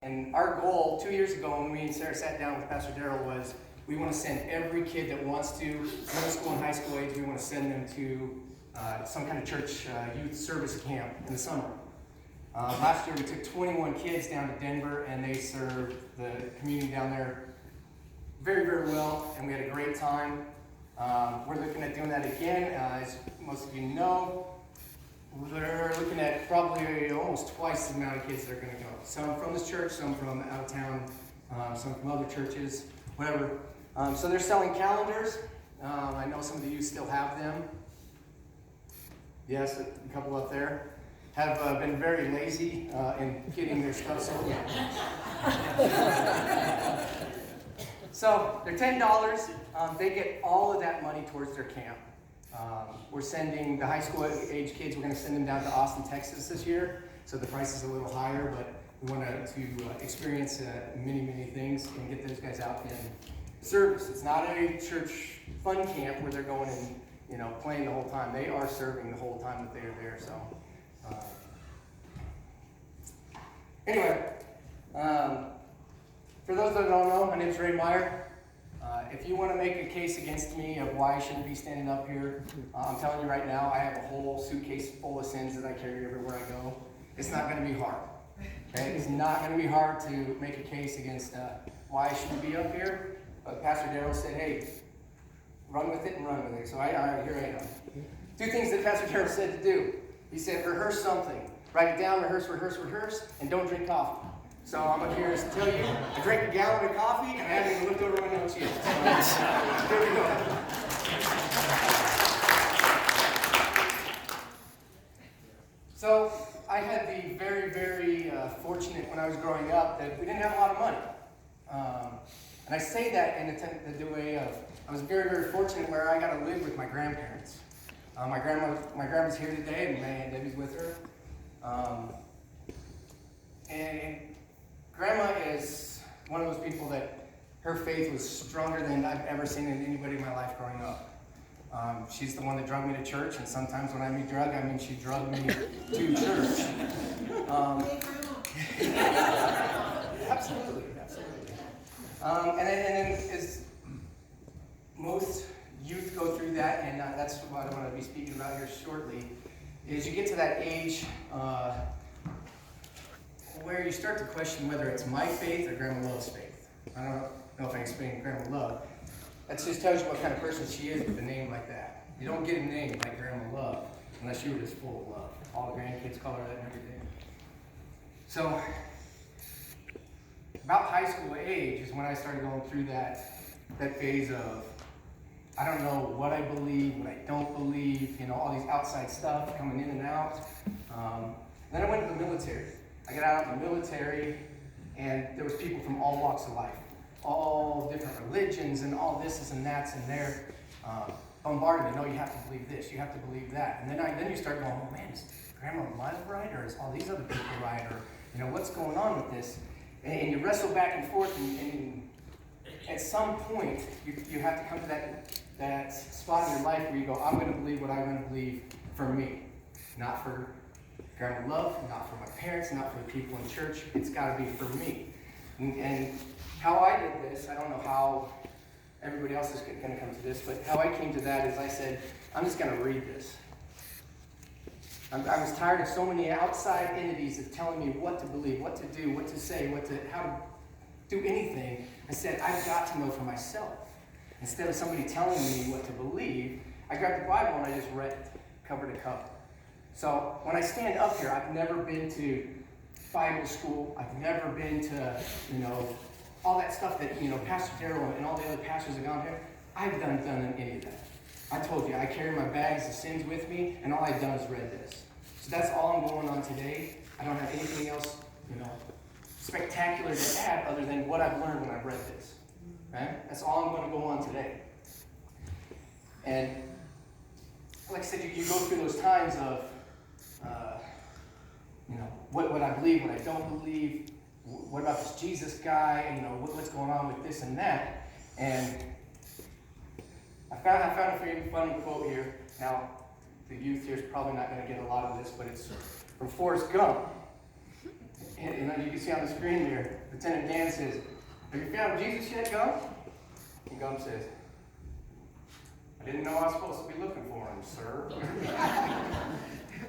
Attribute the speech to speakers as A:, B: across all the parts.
A: And our goal 2 years ago when me and Sarah sat down with Pastor Darrell was we want to send every kid that wants to, middle school and high school age, we want to send them to some kind of church youth service camp in the summer. Last year we took 21 kids down to Denver and they served the community down there very, very well, and we had a great time. We're looking at doing that again. As most of you know, we're looking at probably almost twice the amount of kids that are going to go. Some from this church, some from out of town, some from other churches, whatever. So they're selling calendars. I know some of you still have them. Yes, a couple up there. Have been very lazy in getting their stuff sold. So they're $10. They get all of that money towards their camp. We're sending the high school age kids, we're going to send them down to Austin, Texas this year. So the price is a little higher, but we want to experience many, many things and get those guys out in service. It's not a church fun camp where they're going and playing the whole time. They are serving the whole time that they are there. So anyway, for those that don't know, my name is Ray Meyer. If you want to make a case against me of why I shouldn't be standing up here, I'm telling you right now, I have a whole suitcase full of sins that I carry everywhere I go. It's not going to be hard. Okay? It's not going to be hard to make a case against why I shouldn't be up here. But Pastor Darrell said, hey, run with it and run with it. So here I am. Two things that Pastor Darrell said to do. He said, rehearse something. Write it down, rehearse, and don't drink coffee. So I'm up here to tell you, I drank a gallon of coffee and I haven't even looked over my notes yet. So, here we go. So I had the very, very fortunate when I was growing up that we didn't have a lot of money. And I say that in the way of, I was very, very fortunate where I got to live with my grandparents. My grandma's here today, and my Aunt Debbie's with her. And Grandma is one of those people that her faith was stronger than I've ever seen in anybody in my life growing up. She's the one that drug me to church, and sometimes when I mean drug, I mean she drugged me to church. Absolutely. And then as most youth go through that, and that's what I want to be speaking about here shortly, is you get to that age where you start to question whether it's my faith or Grandma Love's faith. I don't know if I explained Grandma Love. That just tells you what kind of person she is with a name like that. You don't get a name like Grandma Love unless you were just full of love. All the grandkids call her that and everything. So, about high school age is when I started going through that phase of, I don't know what I believe, what I don't believe, all these outside stuff coming in and out. Then I went to the military. I got out of the military, and there was people from all walks of life, all different religions, and all this and that's, and they're bombarding me. No, you have to believe this, you have to believe that. And then you start going, oh man, is Grandma Love right, or is all these other people right, or what's going on with this? And you wrestle back and forth, and at some point, you have to come to that spot in your life where you go, I'm going to believe what I'm going to believe for me, not for Grandma Love, not for my parents, not for the people in church. It's got to be for me. And how I did this, I don't know how everybody else is going to come to this, but how I came to that is I said, I'm just going to read this. I was tired of so many outside entities of telling me what to believe, what to do, what to say, how to do anything. I said, I've got to know for myself. Instead of somebody telling me what to believe, I grabbed the Bible and I just read it, cover to cover. So when I stand up here, I've never been to Bible school. I've never been to, all that stuff that, Pastor Darrell and all the other pastors have gone here. I've done any of that. I told you, I carry my bags of sins with me, and all I've done is read this. So that's all I'm going on today. I don't have anything else, spectacular to add other than what I've learned when I've read this. Right? That's all I'm going to go on today. And like I said, you go through those times of, what I believe, what I don't believe, what about this Jesus guy, what's going on with this and that. And I found a very funny quote here. Now, the youth here is probably not going to get a lot of this, but it's from Forrest Gump. And you can see on the screen there, Lieutenant Dan says, "Have you found Jesus yet, Gum?" And Gum says, "I didn't know I was supposed to be looking for him, sir."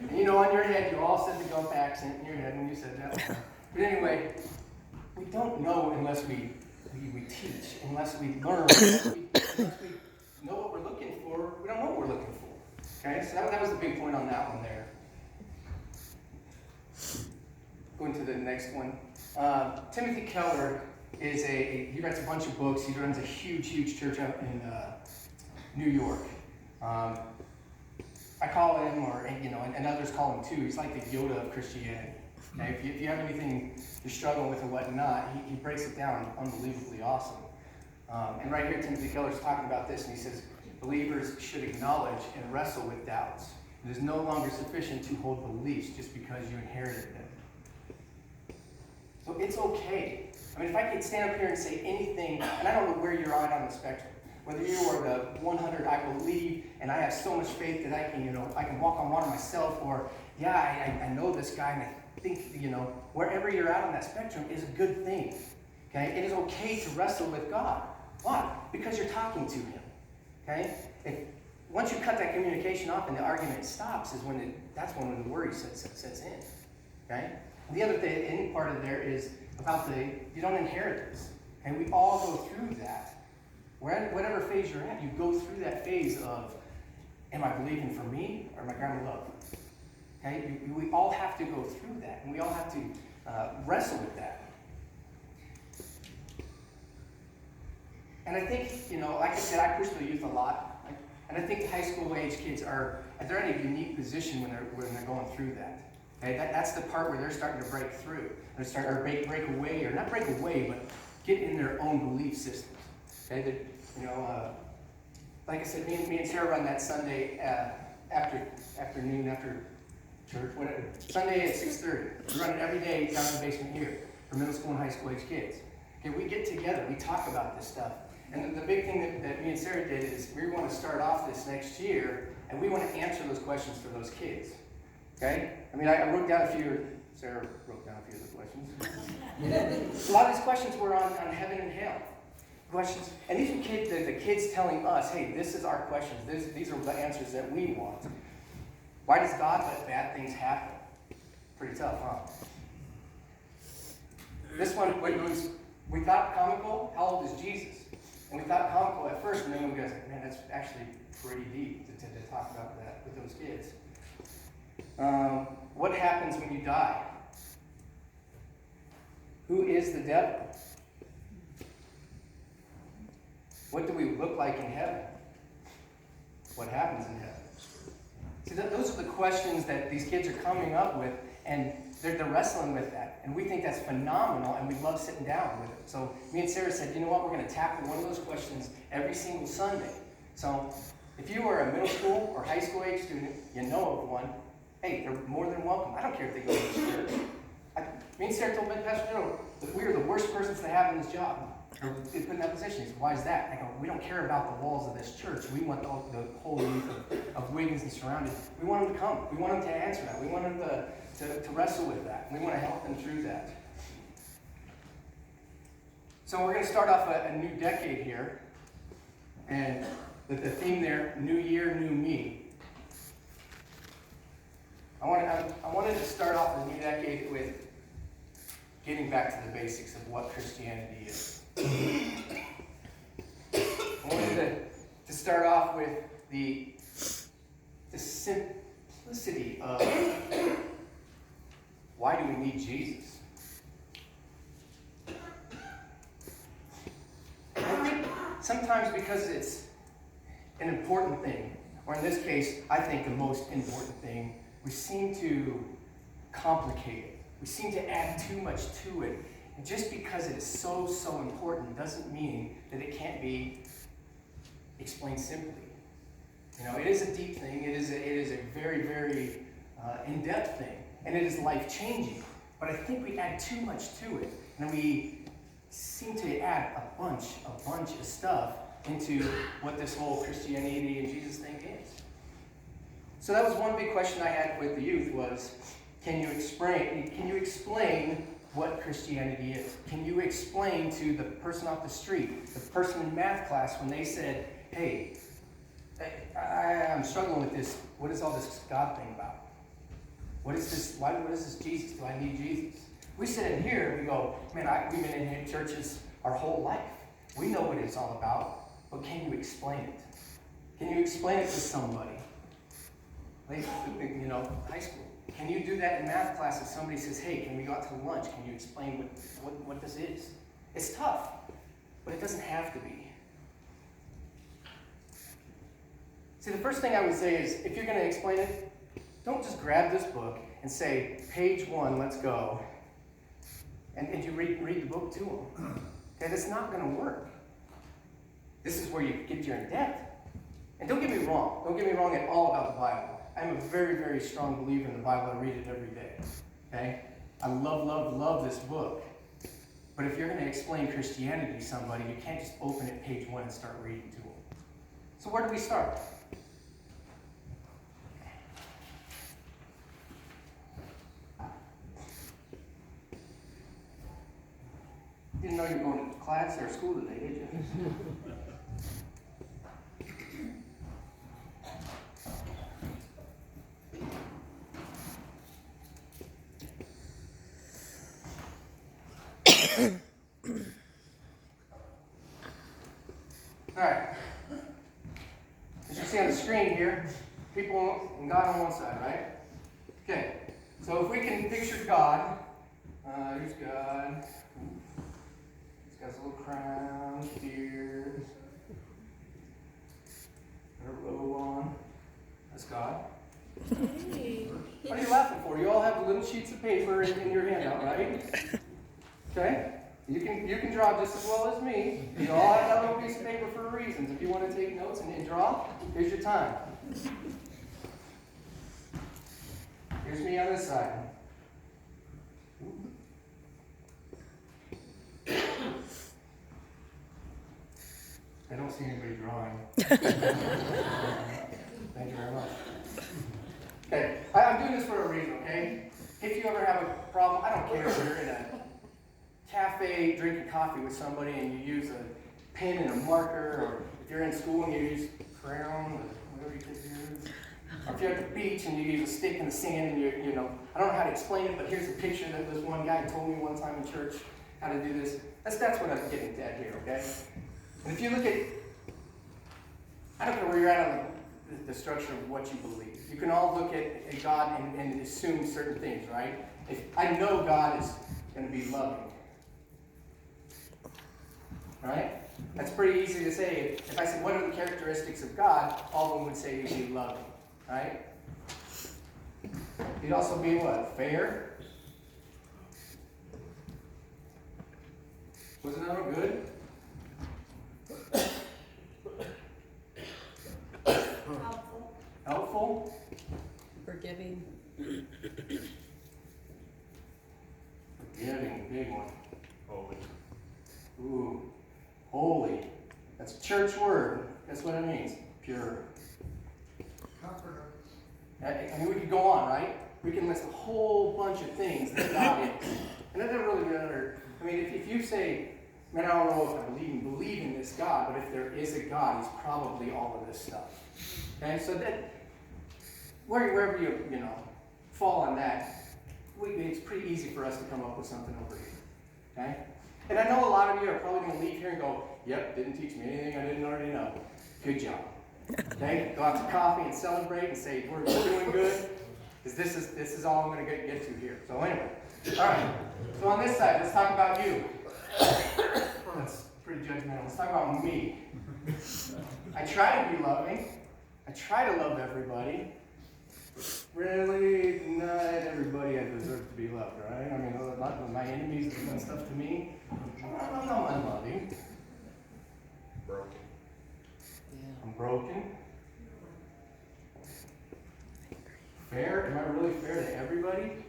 A: And you know, on your head, you all said the Gump accent in your head when you said that. But anyway, we don't know unless we teach, unless we learn, unless we know what we're looking for. We don't know what we're looking for. Okay, so that was the big point on that one there. Going to the next one. Timothy Keller he writes a bunch of books. He runs a huge church out in New York. I call him, and others call him too. He's like the Yoda of Christianity. Okay? If you have anything you're struggling with or whatnot, he breaks it down unbelievably awesome. And right here, Timothy Keller's talking about this, and he says, believers should acknowledge and wrestle with doubts. It is no longer sufficient to hold beliefs just because you inherited them. So it's okay. I mean, if I could stand up here and say anything, and I don't know where you're on the spectrum, whether you are the 100, I believe, and I have so much faith that I can walk on water myself, or, I know this guy, and I think, wherever you're at on that spectrum is a good thing. Okay? It is okay to wrestle with God. Why? Because you're talking to him. Okay? Once you cut that communication off and the argument stops, that's when the worry sets in. Okay? The other thing, any part of there is about you don't inherit this. And we all go through that. Whatever phase you're at, you go through that phase of, am I believing for me or am I grabbing love? Okay? We all have to go through that, and we all have to wrestle with that. And I think, like I said, I push the youth a lot, and I think high school age kids they're in a unique position when they're going through that. Okay? That's the part where they're starting to break through. They're starting to break away, or not break away, but get in their own belief systems. Okay? Like I said, me and Sarah run that Sunday afternoon after church, whatever. Sunday at 6:30. We run it every day down in the basement here for middle school and high school age kids. Okay, we get together, we talk about this stuff. And the big thing that me and Sarah did is we want to start off this next year, and we want to answer those questions for those kids. Okay? I mean, I wrote down Sarah wrote down a few of the questions. A lot of these questions were on heaven and hell. Questions, and these are the kids telling us, hey, this is our questions. These are the answers that we want. Why does God let bad things happen? Pretty tough, huh? This one, we thought comical. How old is Jesus? And we thought comical at first, and then we go, man, that's actually pretty deep to talk about that with those kids. What happens when you die? Who is the devil? What do we look like in heaven? What happens in heaven? See, those are the questions that these kids are coming up with, and they're wrestling with that. And we think that's phenomenal, and we love sitting down with it. So me and Sarah said, you know what, we're going to tackle one of those questions every single Sunday. So if you are a middle school or high school age student, you know of one, hey, they're more than welcome. I don't care if they go to this church. Me and Sarah told Pastor Joe that we are the worst persons to have in this job. Or put in that position. He said, why is that? I go, we don't care about the walls of this church. We want the whole youth of Wiggins and surrounding. We want them to come. We want them to answer that. We want them to wrestle with that. We want to help them through that. So we're going to start off a new decade here. And the theme there, New Year, New Me. I wanted to start off the new decade with getting back to the basics of what Christianity is. I wanted to start off with the simplicity of why do we need Jesus? I think sometimes because it's an important thing, or in this case, I think the most important thing, we seem to complicate it. We seem to add too much to it. And just because it is so important doesn't mean that it can't be explained simply. It is a deep thing. It is a very, very in-depth thing. And it is life-changing. But I think we add too much to it. And we seem to add a bunch of stuff into what this whole Christianity and Jesus thing is. So that was one big question I had with the youth was, can you explain what Christianity is? Can you explain to the person off the street, the person in math class, when they said, hey, I'm struggling with this, what is all this God thing about? What is this, what is this Jesus? Do I need Jesus? We sit in here and we go, man, we've been in churches our whole life. We know what it's all about, but can you explain it? Can you explain it to somebody? Like, high school. Can you do that in math class if somebody says, hey, can we go out to lunch? Can you explain what this is? It's tough, but it doesn't have to be. See, the first thing I would say is, if you're going to explain it, don't just grab this book and say, page 1, let's go. And you read the book to them. Okay, that's not going to work. This is where you get your in-depth. And don't get me wrong. Don't get me wrong at all about the Bible. I'm a very, very strong believer in the Bible. I read it every day. Okay? I love this book. But if you're going to explain Christianity to somebody, you can't just open it page 1 and start reading to them. So where do we start? You didn't know you were going to class or school today, did you? All right. As you see on the screen here, people and God on one side, right? Okay. So if we can picture God, here's God. He's got his little crown, beard, got a robe on. That's God. What are you laughing for? You all have little sheets of paper in your handout, right? Okay? You can draw just as well as me. You all have that little piece of paper for reasons. If you want to take notes and draw, here's your time. Here's me on this side. I don't see anybody drawing. Thank you very much. Okay, I'm doing this for a reason, okay? If you ever have a problem, I don't care if you're in a cafe drinking coffee with somebody and you use a pen and a marker, or if you're in school and you use a crayon or whatever you kids use, or if you're at the beach and you use a stick in the sand and I don't know how to explain it, but here's a picture that this one guy told me one time in church how to do this. That's what I'm getting at here, okay? And if you look at, I don't know where you're at on the structure of what you believe. You can all look at God and assume certain things, right? If I know God is going to be loving, right? That's pretty easy to say. If I said, what are the characteristics of God? All of them would say he'd be loving, right? He'd also be what? Fair? Wasn't that all good? Helpful?
B: Forgiving.
A: Forgiving, big one.
C: Holy.
A: Ooh, holy. That's a church word. That's what it means. Pure.
C: Comforter.
A: I mean, we could go on, right? We can list a whole bunch of things that God is. And that doesn't really matter. I mean, if you say, man, I don't know if I believe in this God, but if there is a God, he's probably all of this stuff. Okay, so that wherever you fall on that, it's pretty easy for us to come up with something over here. Okay? And I know a lot of you are probably going to leave here and go, yep, didn't teach me anything I didn't already know. Good job. Okay? Go out to coffee and celebrate and say, we're doing good. Because this is all I'm going to get to here. So anyway. All right. So on this side, let's talk about you. That's pretty judgmental. Let's talk about me. I try to be loving. I try to love everybody. Really, not everybody I deserve to be loved, right? I mean, a lot of my enemies have done stuff to me. I'm not unloving.
C: Broken.
A: I'm broken. Fair? Am I really fair to everybody?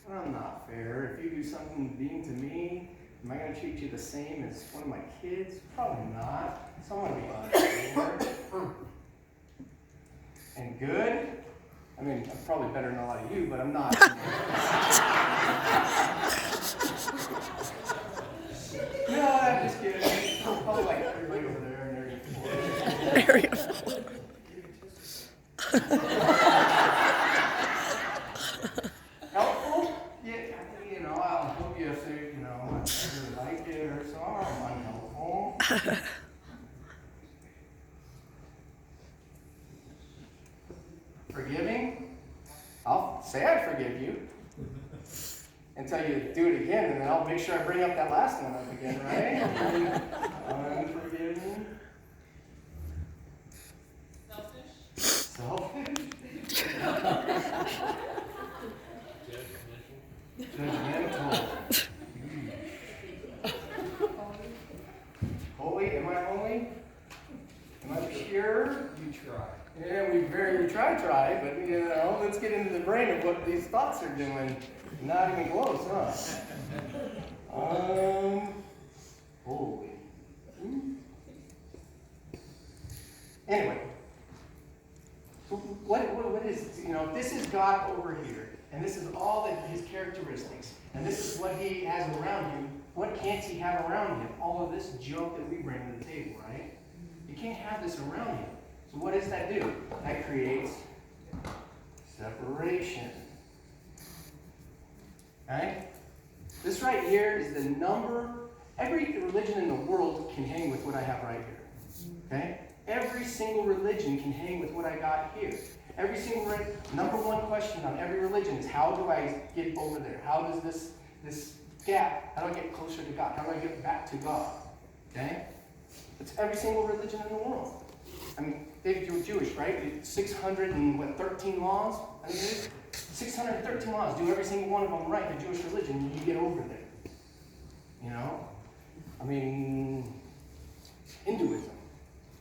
A: I'm not fair. If you do something mean to me, am I going to treat you the same as one of my kids? Probably not. So I'm going to be unfair. And good? I mean, I'm probably better than a lot of you, but I'm not. No, I'm just kidding. Probably like everybody over there in area 4. Helpful? Yeah, you know, I'll help you if they, you know, I really like it or so. I'm unhelpful. Forgiving? I'll say I forgive you until you do it again, and then I'll make sure I bring up that last one up again, right? Unforgiving. Selfish. Judgmental. Holy? Am I holy? Am I pure?
C: You try.
A: Yeah, we try, but you know, let's get into the brain of what these thoughts are doing. Not even close, huh? Holy. Anyway, what is, you know, this is God over here, and this is all that his characteristics, and this is what he has around him. What can't he have around him? All of this junk that we bring to the table, right? You can't have this around him. So what does that do? That creates separation. Okay? This right here is the number. Every religion in the world can hang with what I have right here. Okay? Every single religion can hang with what I got here. Every single number one question on every religion is, how do I get over there? How does this gap, how do I get closer to God? How do I get back to God? Okay? It's every single religion in the world. I mean, David, you were Jewish, right? 613 laws, I think it is. 613 laws. Do every single one of them right in the Jewish religion, and you get over there. You know? I mean, Hinduism.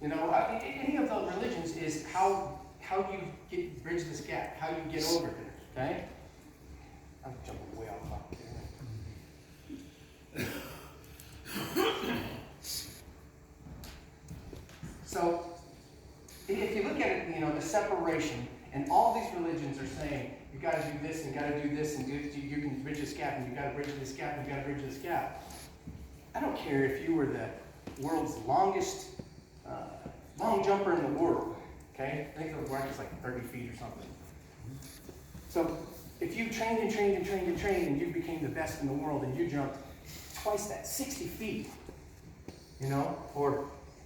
A: You know, any of the religions is how you bridge this gap, how you get over there, okay? I'm jumping way off topic here. So, if you look at it, you know, the separation, and all these religions are saying, you got to do this, and you got to do this, and you can bridge this gap, and you got to bridge this gap, and you got to bridge this gap. I don't care if you were the world's longest long jumper in the world, okay? I think the record is like 30 feet or something. So, if you trained and trained and trained and trained, and you became the best in the world, and you jumped twice that, 60 feet, you know, or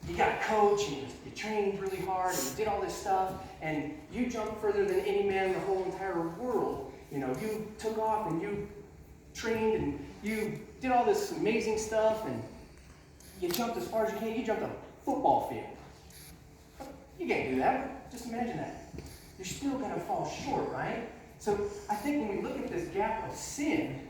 A: you got a coach, and you trained really hard, and you did all this stuff, and you jumped further than any man in the whole entire world. You know, you took off, and you trained, and you did all this amazing stuff, and you jumped as far as you can. You jumped a football field. You can't do that. Just imagine that. You're still going to fall short, right? So I think when we look at this gap of sin,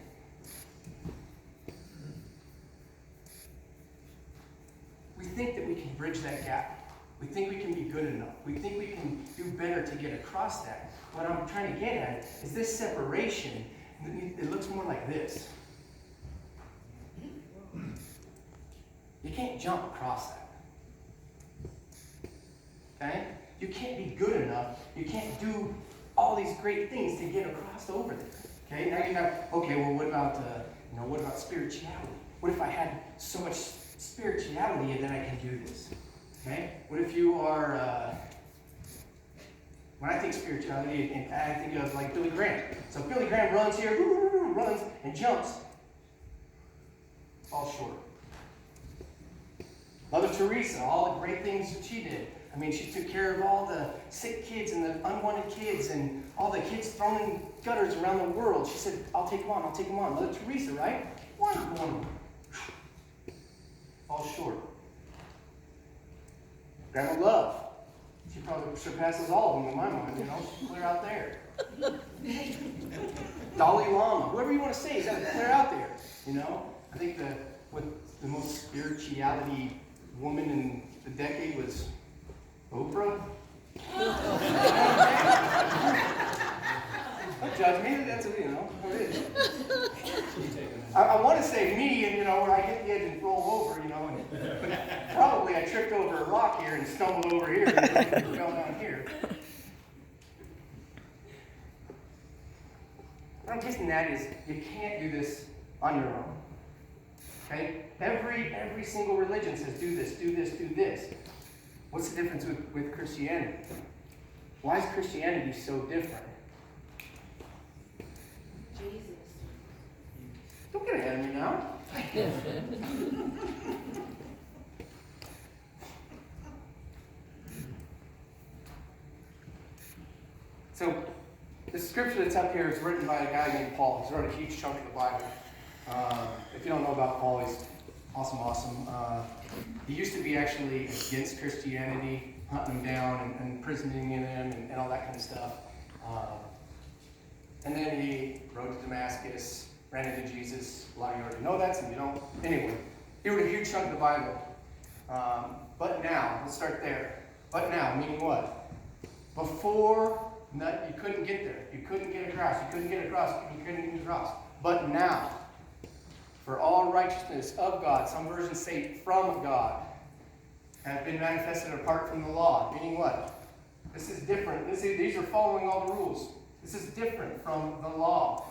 A: we think that we can bridge that gap. We think we can be good enough. We think we can do better to get across that. What I'm trying to get at is this separation. It looks more like this. You can't jump across that. Okay? You can't be good enough. You can't do all these great things to get across over there. Okay? Now you have, okay, well, what about spirituality? What if I had so much spirituality and then I can do this? Okay? What if you are, when I think spirituality, and I think of like Billy Graham. So Billy Graham runs here, runs and jumps, falls short. Mother Teresa, all the great things that she did. I mean, she took care of all the sick kids and the unwanted kids and all the kids thrown in gutters around the world. She said, I'll take them on, I'll take them on. Mother Teresa, right? One of them. Falls short. Grandma Love. She probably surpasses all of them in my mind, you know. She's clear out there. Dalai Lama, whoever you want to say, is clear out there, you know. I think the most spirituality woman in the decade was Oprah. Don't judge me. That's you know who it is. I want to say me, and you know where I hit the edge and roll over, you know. And probably I tripped over a rock here and stumbled over here and fell down here. what I'm getting at is you can't do this on your own. Okay? Every single religion says do this, do this, do this. What's the difference with Christianity? Why is Christianity so different?
D: Jesus.
A: Don't get ahead of me now. So, the scripture that's up here is written by a guy named Paul. He's wrote a huge chunk of the Bible. If you don't know about Paul, he's awesome. He used to be actually against Christianity, hunting them down and imprisoning them and all that kind of stuff. And then he rode to Damascus, ran into Jesus. A lot of you already know that, some you don't. Anyway, he wrote a huge chunk of the Bible. But now, let's start there. But now, meaning what? Before, you couldn't get there. You couldn't get across. You couldn't get across. You couldn't get across. But now, for all righteousness of God, some versions say from God, have been manifested apart from the law. Meaning what? This is different. These are following all the rules. This is different from the law.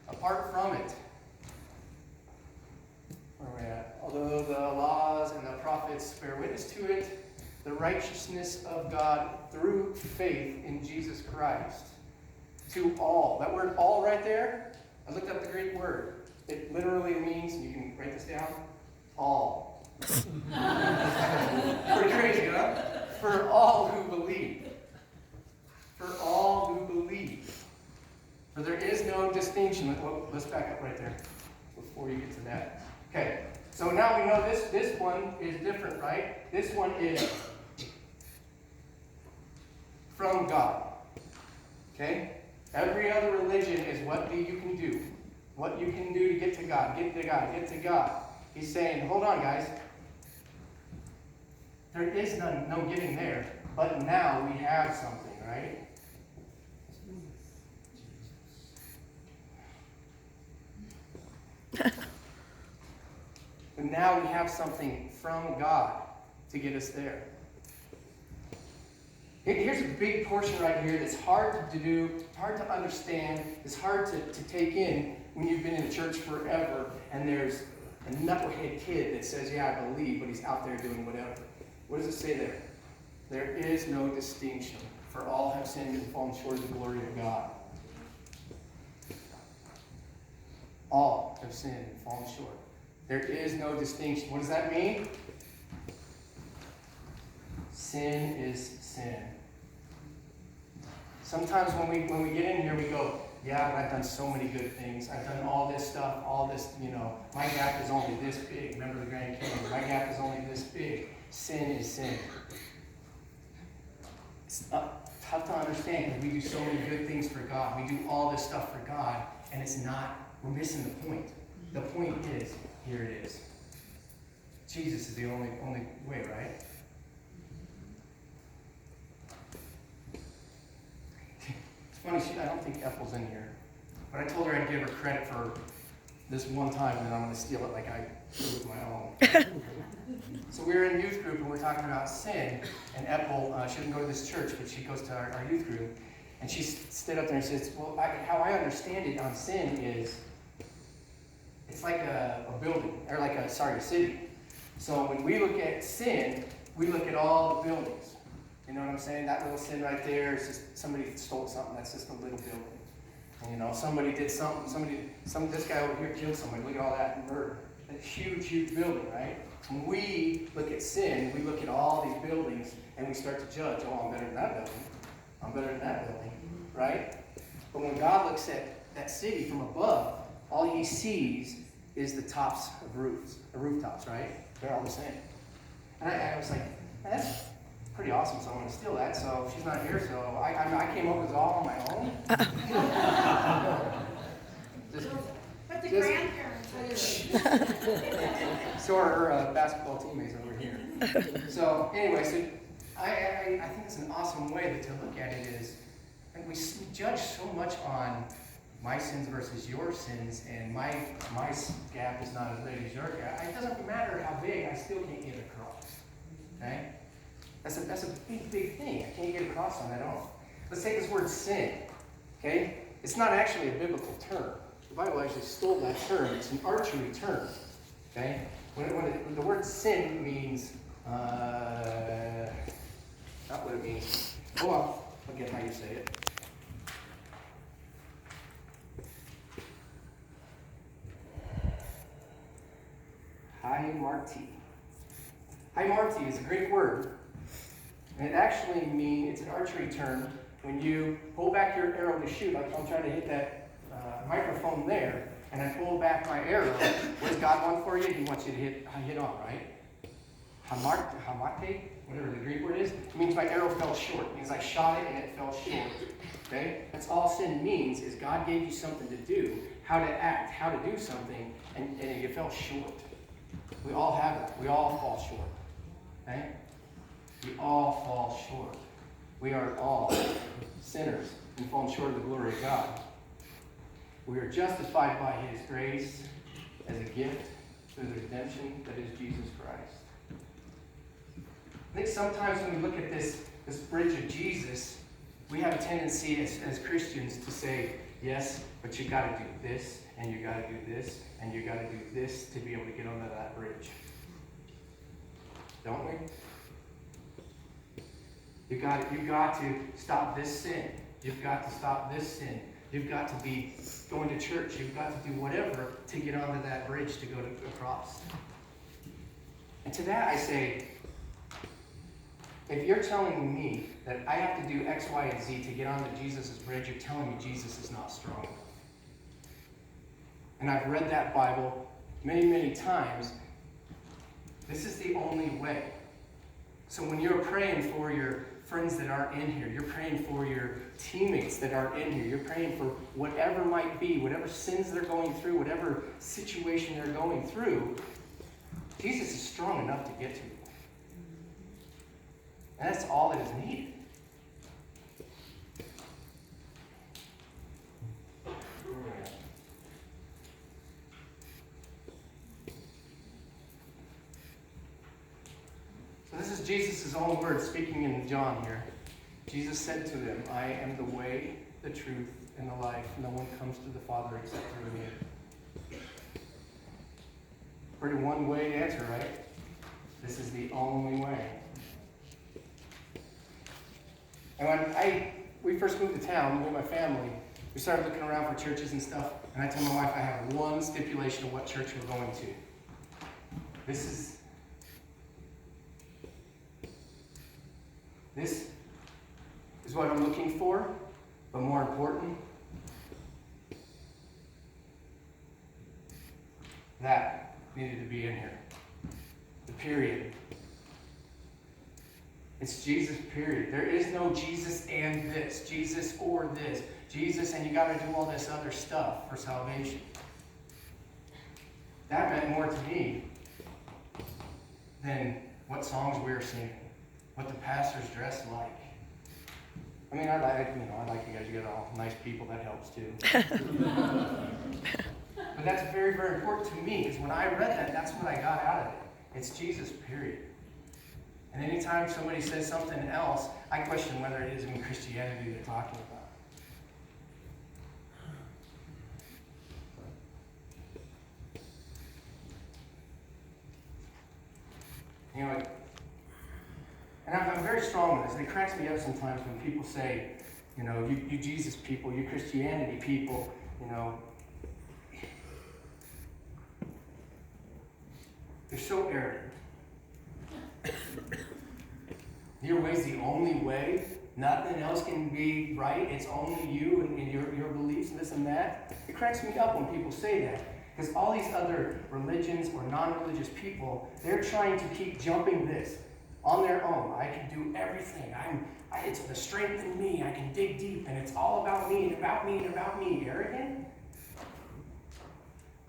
A: Apart from it. Where are we at? Although the laws and the prophets bear witness to it, the righteousness of God through faith in Jesus Christ. To all. That word all right there, I looked up the Greek word. It literally means, and you can write this down, all. Pretty crazy, huh? For all who believe. For all who believe. For there is no distinction. Let's back up right there before you get to that. Okay, so now we know this one is different, right? This one is from God. Okay? Every other religion is what you can do. What you can do to get to God. Get to God. Get to God. He's saying, hold on, guys. There is no getting there. But now we have something, right? But now we have something from God to get us there. Here's a big portion right here that's hard to do, hard to understand, it's hard to take in when you've been in church forever and there's a knucklehead kid that says, yeah, I believe, but he's out there doing whatever. What does it say there? There is no distinction, for all have sinned and fallen short of the glory of God. All have sinned and fallen short. There is no distinction. What does that mean? Sin is sin. Sometimes when we get in here, we go, yeah, but I've done so many good things. I've done all this stuff, all this, my gap is only this big. Remember the Grand Canyon? My gap is only this big. Sin is sin. It's tough to understand because we do so many good things for God. We do all this stuff for God, and we're missing the point. The point is, here it is. Jesus is the only way, right? It's funny, I don't think Ethel's in here. But I told her I'd give her credit for this one time, and then I'm going to steal it like I do with my own. So we were in youth group, and we're talking about sin. And Ethel, she doesn't go to this church, but she goes to our youth group. And she stood up there and says, well, how I understand it on sin is, it's like a building, or a city. So when we look at sin, we look at all the buildings. You know what I'm saying? That little sin right there is just somebody stole something. That's just a little building. And, somebody did something. This guy over here killed somebody. Look at all that murder. A huge, huge building, right? When we look at sin, we look at all these buildings and we start to judge. Oh, I'm better than that building. I'm better than that building, right? But when God looks at that city from above, all he sees is the tops of rooftops, right? They're all the same. And I was like, that's pretty awesome, so I'm going to steal that. So she's not here, so I came up with it all on my own.
D: But the grandparents.
A: So are her basketball teammates over here. So anyway, I think it's an awesome way to look at it is, and we judge so much on my sins versus your sins, and my gap is not as big as your gap. It doesn't matter how big, I still can't get across. Okay? That's a big, big thing. I can't get across on that at all. Let's take this word sin. Okay? It's not actually a biblical term. The Bible actually stole that term. It's an archery term. Okay? When the word sin means, not what it means. Hold on, I'll get how you say it. Haimarti. Haimarti is a Greek word, and it actually means, it's an archery term. When you pull back your arrow to shoot, like I'm trying to hit that microphone there, and I pull back my arrow, what does God want for you? He wants you to hit on, right? Hamate, whatever the Greek word is, it means my arrow fell short. It means I shot it and it fell short. Okay? That's all sin means, is God gave you something to do, how to act, how to do something, and you fell short. We all have that. We all fall short. Okay? We all fall short. We are all sinners and fallen short of the glory of God. We are justified by His grace as a gift through the redemption that is Jesus Christ. I think sometimes when we look at this bridge of Jesus, we have a tendency as Christians to say, yes, but you got to do this, and you got to do this, and you got to do this to be able to get onto that bridge. Don't we? You got to stop this sin. You've got to stop this sin. You've got to be going to church. You've got to do whatever to get onto that bridge to go across. And to that I say, if you're telling me that I have to do X, Y, and Z to get onto Jesus' bridge, you're telling me Jesus is not strong. And I've read that Bible many, many times. This is the only way. So when you're praying for your friends that aren't in here, you're praying for your teammates that aren't in here, you're praying for whatever might be, whatever sins they're going through, whatever situation they're going through, Jesus is strong enough to get to you. And that's all that is needed. So this is Jesus' own words speaking in John here. Jesus said to them, I am the way, the truth, and the life. No one comes to the Father except through me. Pretty one-way answer, right? This is the only way. And when we first moved to town, me and my family, we started looking around for churches and stuff, and I told my wife I have one stipulation of what church we're going to. This is what I'm looking for, but more important, that needed to be in here. The period. It's Jesus, period. There is no Jesus and this, Jesus or this, Jesus and you got to do all this other stuff for salvation. That meant more to me than what songs we were singing, what the pastors dressed like. I mean, I like you guys. You got all nice people. That helps too. But that's very, very important to me because when I read that, that's what I got out of it. It's Jesus, period. And anytime somebody says something else, I question whether it is in Christianity they're talking about. You know, and I'm very strong with this. And it cracks me up sometimes when people say, you know, you Jesus people, you Christianity people, you know, they're so arrogant. Your way's the only way. Nothing else can be right. It's only you and your beliefs and this and that. It cracks me up when people say that. Because all these other religions or non-religious people, they're trying to keep jumping this on their own. I can do everything. It's the strength in me. I can dig deep, and it's all about me and about me and about me. Arrogant?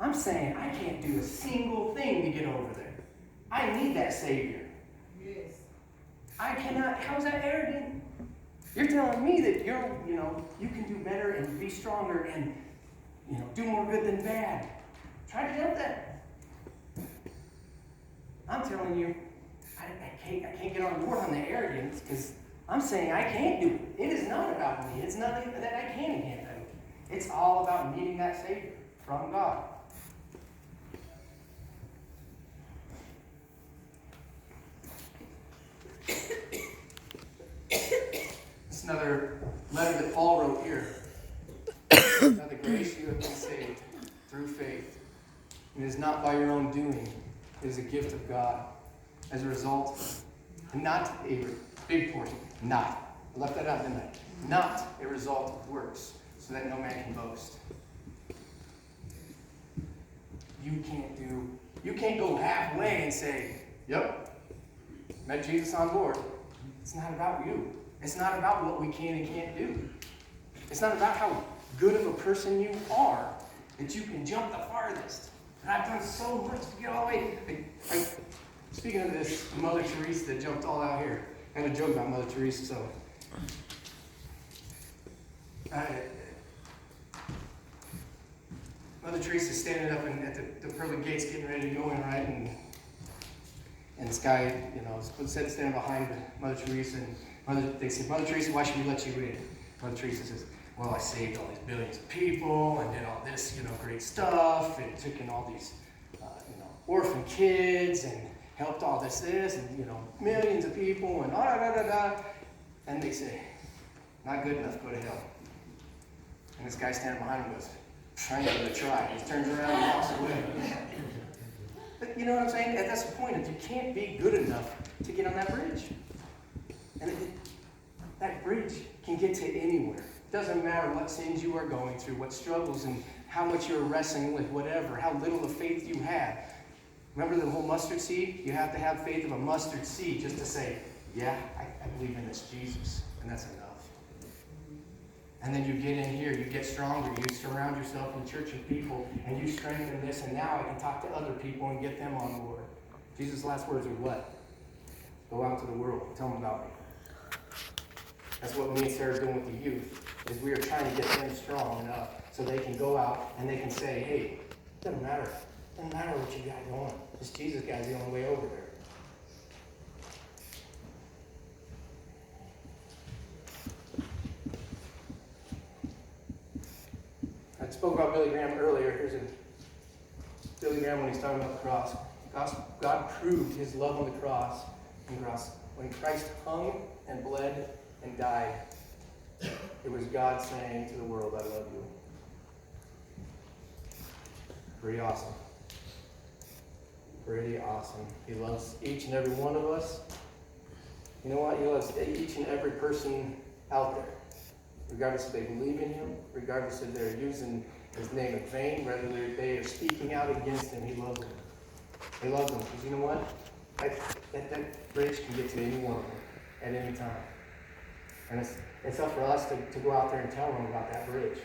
A: I'm saying I can't do a single thing to get over there. I need that Savior.
D: Yes.
A: I cannot. How's that arrogant? You're telling me that you can do better and be stronger and, do more good than bad. Try to jump that. I'm telling you, I can't get on board on the arrogance because I'm saying I can't do it. It is not about me. It's nothing that I can and can't do. It's all about needing that Savior from God. It's another letter that Paul wrote here. By the grace you have been saved through faith. It is not by your own doing. It is a gift of God. As a result, not a big portion, not. I left that out, didn't I? Not a result of works, so that no man can boast. You can't go halfway and say, yep, met Jesus on board. It's not about you. It's not about what we can and can't do. It's not about how good of a person you are that you can jump the farthest. And I've done so much to get all the way. Speaking of this, Mother Teresa that jumped all out here. I had a joke about Mother Teresa, so. Mother Teresa standing up at the pearly gates getting ready to go in, right? And this guy, was standing behind Mother Teresa. And they said, Mother Teresa, why should we let you in? Mother Teresa says, well, I saved all these billions of people and did all this, great stuff, and took in all these, orphan kids and helped all this, and, millions of people and da. And they say, not good enough, go to hell. And this guy standing behind him goes, I ain't gonna try. He turns around and walks away. But you know what I'm saying? That's the point. You can't be good enough to get on that bridge. And that bridge can get to anywhere. It doesn't matter what sins you are going through, what struggles and how much you're wrestling with, whatever, how little of faith you have. Remember the whole mustard seed? You have to have faith of a mustard seed just to say, yeah, I believe in this Jesus. And that's enough. And then you get in here, you get stronger, you surround yourself in church of people, and you strengthen this, and now I can talk to other people and get them on board. Jesus' last words are what? Go out to the world, tell them about me. That's what me and Sarah are doing with the youth, is we are trying to get them strong enough so they can go out and they can say, hey, it doesn't matter what you got going. This Jesus guy's the only way over there. I spoke about Billy Graham earlier. Here's Billy Graham when he's talking about the cross. God proved his love on the cross when Christ hung and bled and died. It was God saying to the world, I love you. Pretty awesome. Pretty awesome. He loves each and every one of us. You know what? He loves each and every person out there. Regardless if they believe in him, regardless if they're using his name in vain, whether they are speaking out against him, he loves them. He loves them. Because you know what? That bridge can get to any one of them at any time. And it's up for us to go out there and tell them about that bridge.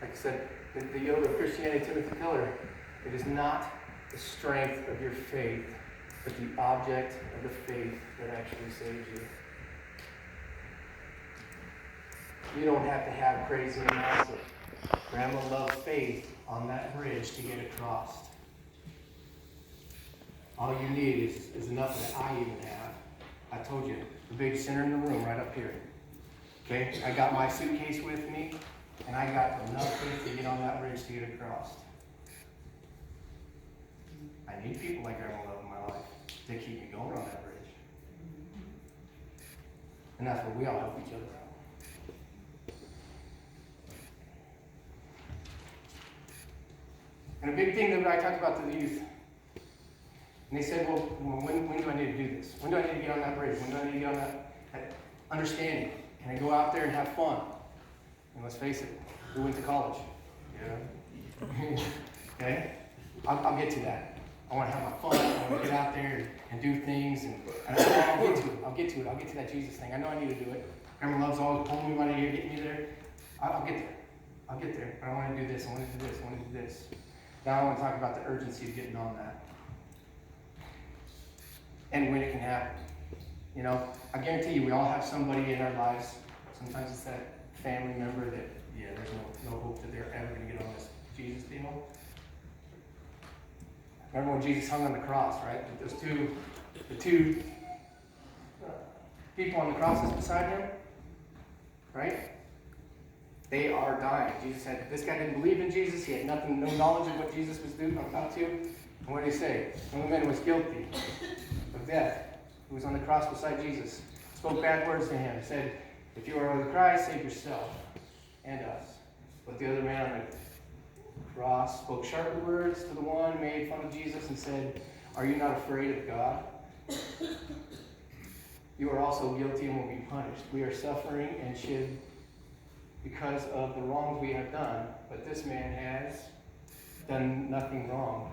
A: Like I said, the yoga of Christianity, Timothy Keller, it is not the strength of your faith, but the object of the faith that actually saves you. You don't have to have crazy amounts of grandma love faith on that bridge to get across. All you need is enough that I even have. I told you, the big center in the room right up here. Okay? I got my suitcase with me, and I got enough faith to get on that bridge to get across. I need people like Grandma Love in my life to keep me going on that bridge. And that's where we all help each other out. And a big thing that I talked about to the youth, and they said, well, when do I need to do this? When do I need to get on that bridge? When do I need to get on that understanding? Can I go out there and have fun? And let's face it, we went to college. Yeah. Okay? I'll get to that. I want to have my fun. I want to get out there and do things. And I'll get to it. I'll get to that Jesus thing. I know I need to do it. Grandma Love's always pulling me by the ear, getting me there. I'll get there. I'll get there. But I want to do this. I want to do this. I want to do this. Now I want to talk about the urgency of getting on that. And when it can happen. You know, I guarantee you we all have somebody in our lives. Sometimes it's that family member that, there's no hope that they're ever going to get on this Jesus deal. Remember when Jesus hung on the cross, right? Those two people on the crosses beside him, right? They are dying. Jesus said, this guy didn't believe in Jesus. He had no knowledge of what Jesus was doing, about to. And what did he say? One of the men was guilty of death, who was on the cross beside Jesus. Spoke bad words to him. Said, if you are the Christ, save yourself and us. But the other man on the cross spoke sharp words to the one, made fun of Jesus, and said, are you not afraid of God? You are also guilty and will be punished. We are suffering and should because of the wrongs we have done, but this man has done nothing wrong.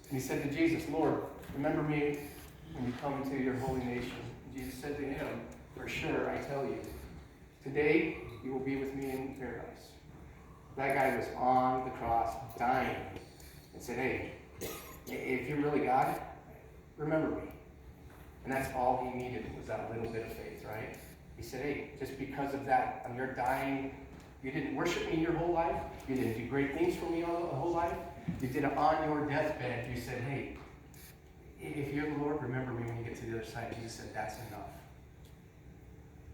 A: And he said to Jesus, Lord, remember me when you come into your holy nation. And Jesus said to him, for sure, I tell you, today you will be with me in paradise. That guy was on the cross, dying, and said, hey, if you're really God, remember me. And that's all he needed was that little bit of faith, right? He said, hey, just because of that, when you're dying, you didn't worship me your whole life. You didn't do great things for me the whole life. You did it on your deathbed. You said, hey, if you're the Lord, remember me when you get to the other side. Jesus said, that's enough.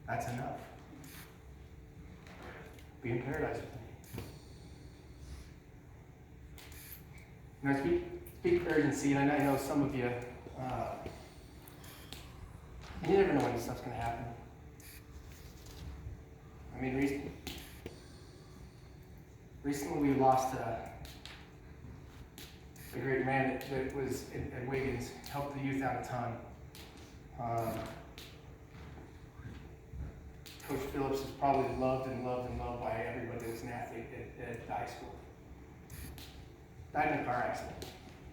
A: That's enough. Be in paradise with me. Now, speak urgency, and I know some of you, you never know when this stuff's going to happen. I mean, recently we lost a great man that was at Wiggins, helped the youth out a ton. Coach Phillips is probably loved by everybody that was an athlete at high school. Died in a car accident.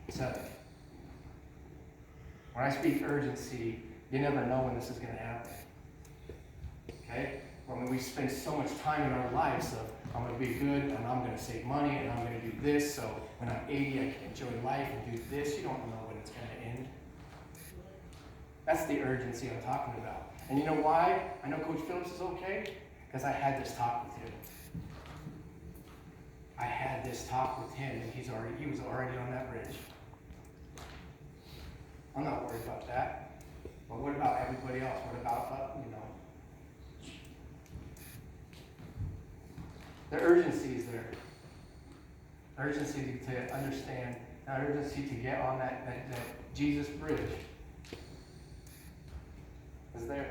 A: 7. When I speak urgency, you never know when this is going to happen. Okay? When we spend so much time in our lives of, I'm going to be good, and I'm going to save money, and I'm going to do this, so when I'm 80, I can enjoy life and do this. You don't know when it's going to end. That's the urgency I'm talking about. And you know why I know Coach Phillips is okay? Because I had this talk with him. I had this talk with him, and he was already on that bridge. I'm not worried about that. But what about everybody else? What about, the urgency is there. Urgency to understand, not urgency to get on that Jesus bridge is there.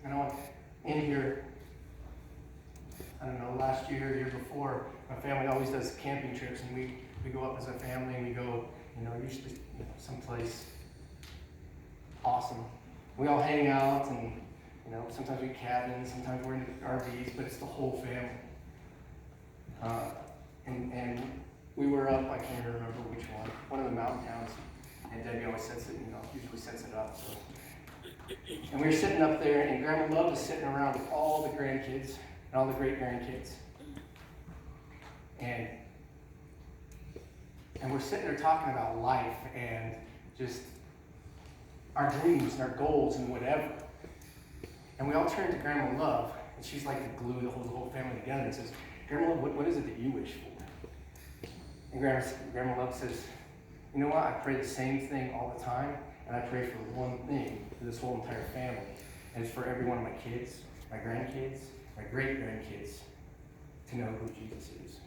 A: I know in here, I don't know, last year before, my family always does camping trips, and we go up as a family, and we go, usually someplace awesome. We all hang out, and sometimes we cabin, sometimes we're in RVs, but it's the whole family. And we were up, I can't even remember which one of the mountain towns, and Debbie always sets it, usually sets it up. So. And we were sitting up there, and Grandma Love was sitting around with all the grandkids and all the great grandkids. And we're sitting there talking about life and just our dreams and our goals and whatever. And we all turned to Grandma Love, and she's like the glue that holds the whole family together, and says, Grandma Love, what is it that you wish for? And Grandma Love says, you know what? I pray the same thing all the time, and I pray for one thing for this whole entire family, and it's for every one of my kids, my grandkids, my great-grandkids, to know who Jesus is.